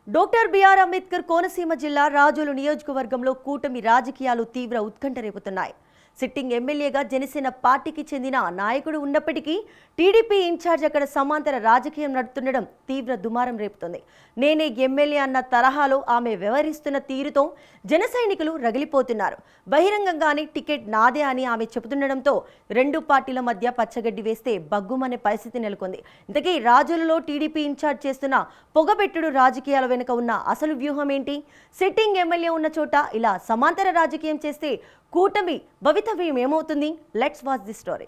Doctor BR Ambedkar Konaseema జిల్లా రాజోలు నియోజకవర్గంలో కూటమి రాజకీయాలు తీవ్ర ఉత్కంఠ రేపుతున్నాయి. సిట్టింగ్ ఎమ్మెల్యేగా జనసేన పార్టీకి చెందిన నాయకుడు ఉన్నప్పటికీ టీడీపీ ఇన్ఛార్జ్ అక్కడ సమాంతర రాజకీయం నడుతుండడం తీవ్ర దుమారం రేపుతుంది. నేనే ఎమ్మెల్యే అన్న తరహాలో ఆమె వ్యవహరిస్తున్న తీరుతో జన సైనికులు రగిలిపోతున్నారు. బహిరంగంగానే టికెట్ నాదే అని ఆమె చెబుతుండడంతో రెండు పార్టీల మధ్య పచ్చగడ్డి వేస్తే బగ్గుమనే పరిస్థితి నెలకొంది. ఇంతకీ రాజోలులో టీడీపీ ఇన్ఛార్జ్ చేస్తున్న పొగబెట్టుడు రాజకీయాల వెనుక ఉన్న అసలు వ్యూహం ఏంటి? సిట్టింగ్ ఎమ్మెల్యే ఉన్న చోట ఇలా సమాంతర రాజకీయం చేస్తే కూటమి భవితవ్యం ఏమవుతుంది? Let's watch the story.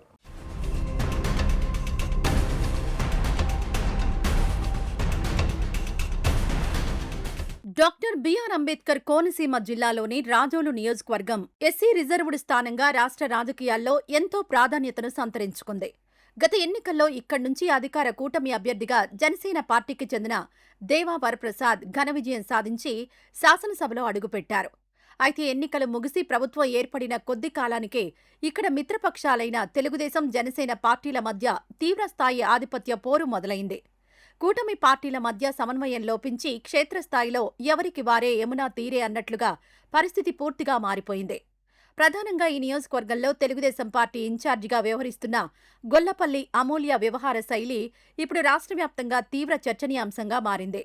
Doctor BR Ambedkar Konaseema జిల్లాలోని రాజోలు నియోజకవర్గం ఎస్సీ రిజర్వ్డ్ స్థానంగా రాష్ట్ర రాజకీయాల్లో ఎంతో ప్రాధాన్యతను సంతరించుకుంది. గత ఎన్నికల్లో ఇక్కడి నుంచి అధికార కూటమి అభ్యర్థిగా జనసేన పార్టీకి చెందిన దేవా వరప్రసాద్ ఘన విజయం సాధించి శాసనసభలో అడుగుపెట్టారు. అయితే ఎన్నికలు ముగిసి ప్రభుత్వం ఏర్పడిన కొద్ది కాలానికే ఇక్కడ మిత్రపక్షాలైన తెలుగుదేశం, జనసేన పార్టీల మధ్య తీవ్రస్థాయి ఆధిపత్య పోరు మొదలైంది. కూటమి పార్టీల మధ్య సమన్వయం లోపించి క్షేత్రస్థాయిలో ఎవరికి వారే యమునా తీరే అన్నట్లుగా పరిస్థితి పూర్తిగా మారిపోయింది. ప్రధానంగా ఈ నియోజకవర్గంలో తెలుగుదేశం పార్టీ ఇన్ఛార్జిగా వ్యవహరిస్తున్న గొల్లపల్లి అమూల్య వ్యవహార శైలి ఇప్పుడు రాష్ట్ర వ్యాప్తంగా తీవ్ర చర్చనీయాంశంగా మారింది.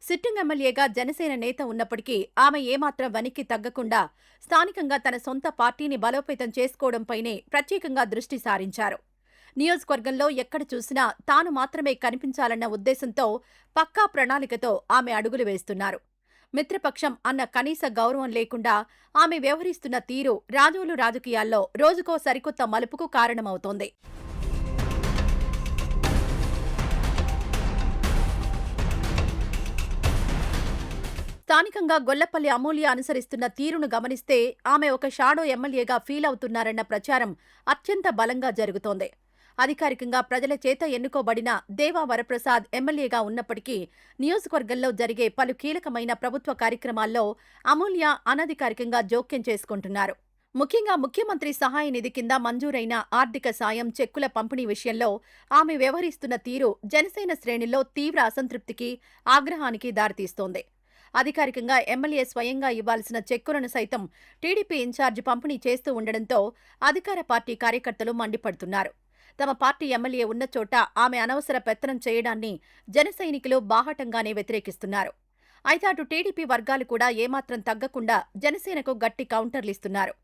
సిట్టింగ్ ఎమ్మెల్యేగా జనసేన నేత ఉన్నప్పటికీ ఆమె ఏమాత్రం వెనక్కి తగ్గకుండా స్థానికంగా తన సొంత పార్టీని బలోపేతం చేసుకోవడంపైనే ప్రత్యేకంగా దృష్టి సారించారు. నియోజకవర్గంలో ఎక్కడ చూసినా తాను మాత్రమే కనిపించాలన్న ఉద్దేశంతో పక్కా ప్రణాళికతో ఆమె అడుగులు వేస్తున్నారు. మిత్రపక్షం అన్న కనీస గౌరవం లేకుండా ఆమె వ్యవహరిస్తున్న తీరు రాజోలు రాజకీయాల్లో రోజుకో సరికొత్త మలుపుకు కారణమవుతోంది. స్థానికంగా గొల్లపల్లి అమూల్య అనుసరిస్తున్న తీరును గమనిస్తే ఆమె ఒక షాడో ఎమ్మెల్యేగా ఫీల్ అవుతున్నారన్న ప్రచారం అత్యంత బలంగా జరుగుతోంది. అధికారికంగా ప్రజల చేత ఎన్నుకోబడిన దేవా వరప్రసాద్ ఎమ్మెల్యేగా ఉన్నప్పటికీ నియోజకవర్గంలో జరిగే పలు కీలకమైన ప్రభుత్వ కార్యక్రమాల్లో అమూల్య అనధికారికంగా జోక్యం చేసుకుంటున్నారు. ముఖ్యంగా ముఖ్యమంత్రి సహాయ నిధి కింద మంజూరైన ఆర్థిక సాయం, చెక్కుల పంపిణీ విషయంలో ఆమె వ్యవహరిస్తున్న తీరు జనసేన శ్రేణుల్లో తీవ్ర అసంతృప్తికి, ఆగ్రహానికి దారితీస్తోంది. అధికారికంగా ఎమ్మెల్యే స్వయంగా ఇవ్వాల్సిన చెక్కులను సైతం టీడీపీ ఇన్ఛార్జి పంపిణీ చేస్తూ ఉండడంతో అధికార పార్టీ కార్యకర్తలు మండిపడుతున్నారు. తమ పార్టీ ఎమ్మెల్యే ఉన్న చోట ఆమె అనవసర పెత్తనం చేయడాన్ని జన సైనికులు బాహాటంగానే వ్యతిరేకిస్తున్నారు. అయితే అటు టీడీపీ వర్గాలు కూడా ఏమాత్రం తగ్గకుండా జనసేనకు గట్టి కౌంటర్లిస్తున్నారు.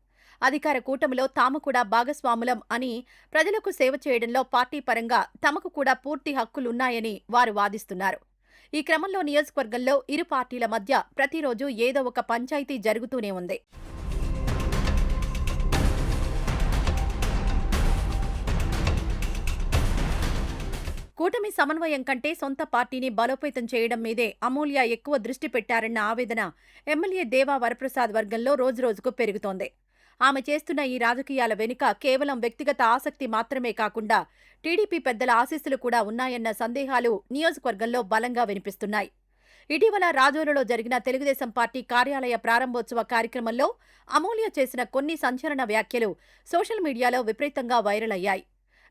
అధికార కూటమిలో తాము కూడా భాగస్వాములం అని, ప్రజలకు సేవ చేయడంలో పార్టీ పరంగా తమకు కూడా పూర్తి హక్కులున్నాయని వారు వాదిస్తున్నారు. ఈ క్రమంలో నియోజకవర్గంలో ఇరు పార్టీల మధ్య ప్రతిరోజు ఏదో ఒక పంచాయతీ జరుగుతూనే ఉంది. కూటమి సమన్వయం కంటే సొంత పార్టీని బలోపేతం చేయడం మీదే అమూల్య ఎక్కువ దృష్టి పెట్టారన్న ఆవేదన ఎమ్మెల్యే దేవా వరప్రసాద్ వర్గంలో రోజురోజుకు పెరుగుతోంది. ఆమె చేస్తున్న ఈ రాజకీయాల వెనుక కేవలం వ్యక్తిగత ఆసక్తి మాత్రమే కాకుండా టీడీపీ పెద్దల ఆశీస్సులు కూడా ఉన్నాయన్న సందేహాలు నియోజకవర్గంలో బలంగా వినిపిస్తున్నాయి. ఇటీవల రాజోలులో జరిగిన తెలుగుదేశం పార్టీ కార్యాలయ ప్రారంభోత్సవ కార్యక్రమంలో అమూల్య చేసిన కొన్ని సంచలన వ్యాఖ్యలు సోషల్ మీడియాలో విపరీతంగా వైరల్ అయ్యాయి.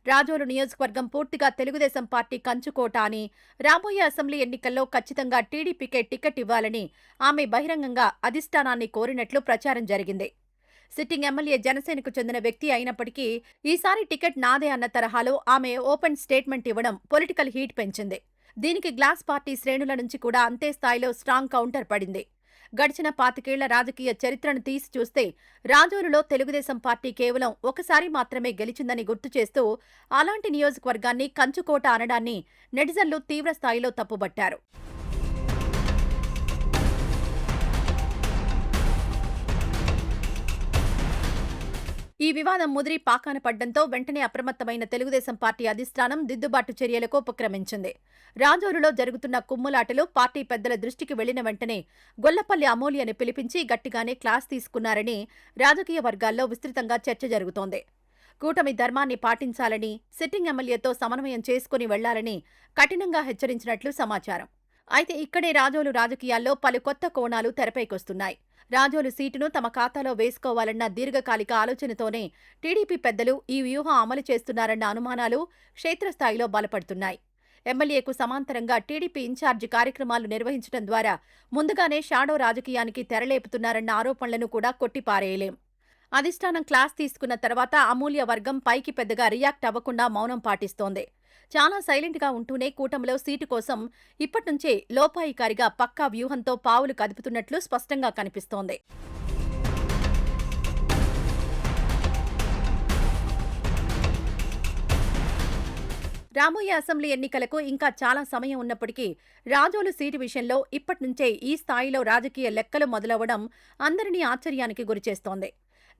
రాజోలు నియోజకవర్గం పూర్తిగా తెలుగుదేశం పార్టీ కంచుకోట అని, రాబోయే అసెంబ్లీ ఎన్నికల్లో ఖచ్చితంగా టీడీపీకే టికెట్ ఇవ్వాలని ఆమె బహిరంగంగా అధిష్టానాన్ని కోరినట్లు ప్రచారం జరిగింది. సిట్టింగ్ ఎమ్మెల్యే జనసేనకు చెందిన వ్యక్తి అయినప్పటికీ ఈసారి టికెట్ నాదే అన్న తరహాలో ఆమె ఓపెన్ స్టేట్మెంట్ ఇవ్వడం పొలిటికల్ హీట్ పెంచింది. దీనికి గ్లాస్ పార్టీ శ్రేణుల నుంచి కూడా అంతే స్థాయిలో స్ట్రాంగ్ కౌంటర్ పడింది. గడిచిన 25 ఏళ్ల రాజకీయ చరిత్రను తీసి చూస్తే రాజోలులో తెలుగుదేశం పార్టీ కేవలం ఒకసారి మాత్రమే గెలిచిందని గుర్తు చేస్తూ అలాంటి నియోజకవర్గాన్ని కంచుకోట అనడాన్ని నెటిజన్లు తీవ్రస్థాయిలో తప్పుబట్టారు. ఈ వివాదం ముదిరి పాకాన పడ్డంతో వెంటనే అప్రమత్తమైన తెలుగుదేశం పార్టీ అధిష్టానం దిద్దుబాటు చర్యలకు ఉపక్రమించింది. రాజోలులో జరుగుతున్న కుమ్ములాటలు పార్టీ పెద్దల దృష్టికి వెళ్లిన వెంటనే గొల్లపల్లి అమూల్యని పిలిపించి గట్టిగానే క్లాస్ తీసుకున్నారని రాజకీయ వర్గాల్లో విస్తృతంగా చర్చ జరుగుతోంది. కూటమి ధర్మాన్ని పాటించాలని, సిట్టింగ్ ఎమ్మెల్యేతో సమన్వయం చేసుకుని వెళ్లాలని కఠినంగా హెచ్చరించినట్లు సమాచారం. అయితే ఇక్కడే రాజోలు రాజకీయాల్లో పలు కొత్త కోణాలు తెరపైకొస్తున్నాయి. రాజోలు సీటును తమ ఖాతాలో వేసుకోవాలన్న దీర్ఘకాలిక ఆలోచనతోనే టీడీపీ పెద్దలు ఈ వ్యూహం అమలు చేస్తున్నారన్న అనుమానాలు క్షేత్రస్థాయిలో బలపడుతున్నాయి. ఎమ్మెల్యేకు సమాంతరంగా టీడీపీ ఇన్ఛార్జి కార్యక్రమాలు నిర్వహించడం ద్వారా ముందుగానే షాడో రాజకీయానికి తెరలేపుతున్నారన్న ఆరోపణలను కూడా కొట్టిపారేయలేం. అధిష్టానం క్లాస్ తీసుకున్న తర్వాత అమూల్య వర్గం పైకి పెద్దగా రియాక్ట్ అవ్వకుండా మౌనం పాటిస్తోంది. చాలా సైలెంట్గా ఉంటూనే కూటమిలో సీటు కోసం ఇప్పట్నుంచే లోపాయికారిగా పక్కా వ్యూహంతో పావులు కదుపుతున్నట్లు స్పష్టంగా కనిపిస్తోంది. రాబోయే అసెంబ్లీ ఎన్నికలకు ఇంకా చాలా సమయం ఉన్నప్పటికీ రాజోలు సీటు విషయంలో ఇప్పట్నుంచే ఈ స్థాయిలో రాజకీయ లెక్కలు మొదలవడం అందరినీ ఆశ్చర్యానికి గురిచేస్తోంది.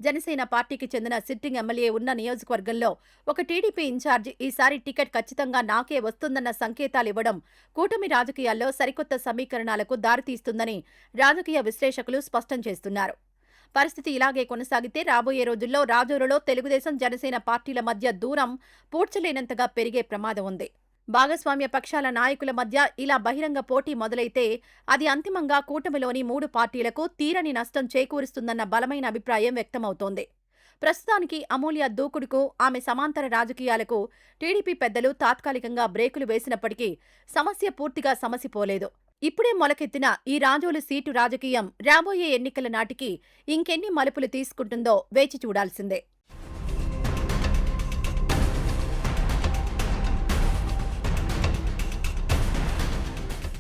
జనసేన పార్టీకి చెందిన సిట్టింగ్ ఎమ్మెల్యే ఉన్న నియోజకవర్గంలో ఒక టీడీపీ ఇన్ఛార్జ్ ఈసారి టికెట్ ఖచ్చితంగా నాకే వస్తుందన్న సంకేతాలివ్వడం కూటమి రాజకీయాల్లో సరికొత్త సమీకరణాలకు దారితీస్తుందని రాజకీయ విశ్లేషకులు స్పష్టం చేస్తున్నారు. పరిస్థితి ఇలాగే కొనసాగితే రాబోయే రోజుల్లో రాజోలులో తెలుగుదేశం జనసేన పార్టీల మధ్య దూరం పూడ్చలేనంతగా పెరిగే ప్రమాదం ఉంది. భాగస్వామ్య పక్షాల నాయకుల మధ్య ఇలా బహిరంగ పోటీ మొదలైతే అది అంతిమంగా కూటమిలోని 3 పార్టీలకు తీరని నష్టం చేకూరుస్తుందన్న బలమైన అభిప్రాయం వ్యక్తమవుతోంది. ప్రస్తుతానికి అమూల్య దూకుడుకు, ఆమె సమాంతర రాజకీయాలకు టీడీపీ పెద్దలు తాత్కాలికంగా బ్రేకులు వేసినప్పటికీ సమస్య పూర్తిగా సమసిపోలేదు. ఇప్పుడే మొలకెత్తిన ఈ రాజోలు సీటు రాజకీయం రాబోయే ఎన్నికల నాటికి ఇంకెన్ని మలుపులు తీసుకుంటుందో వేచి చూడాల్సిందే.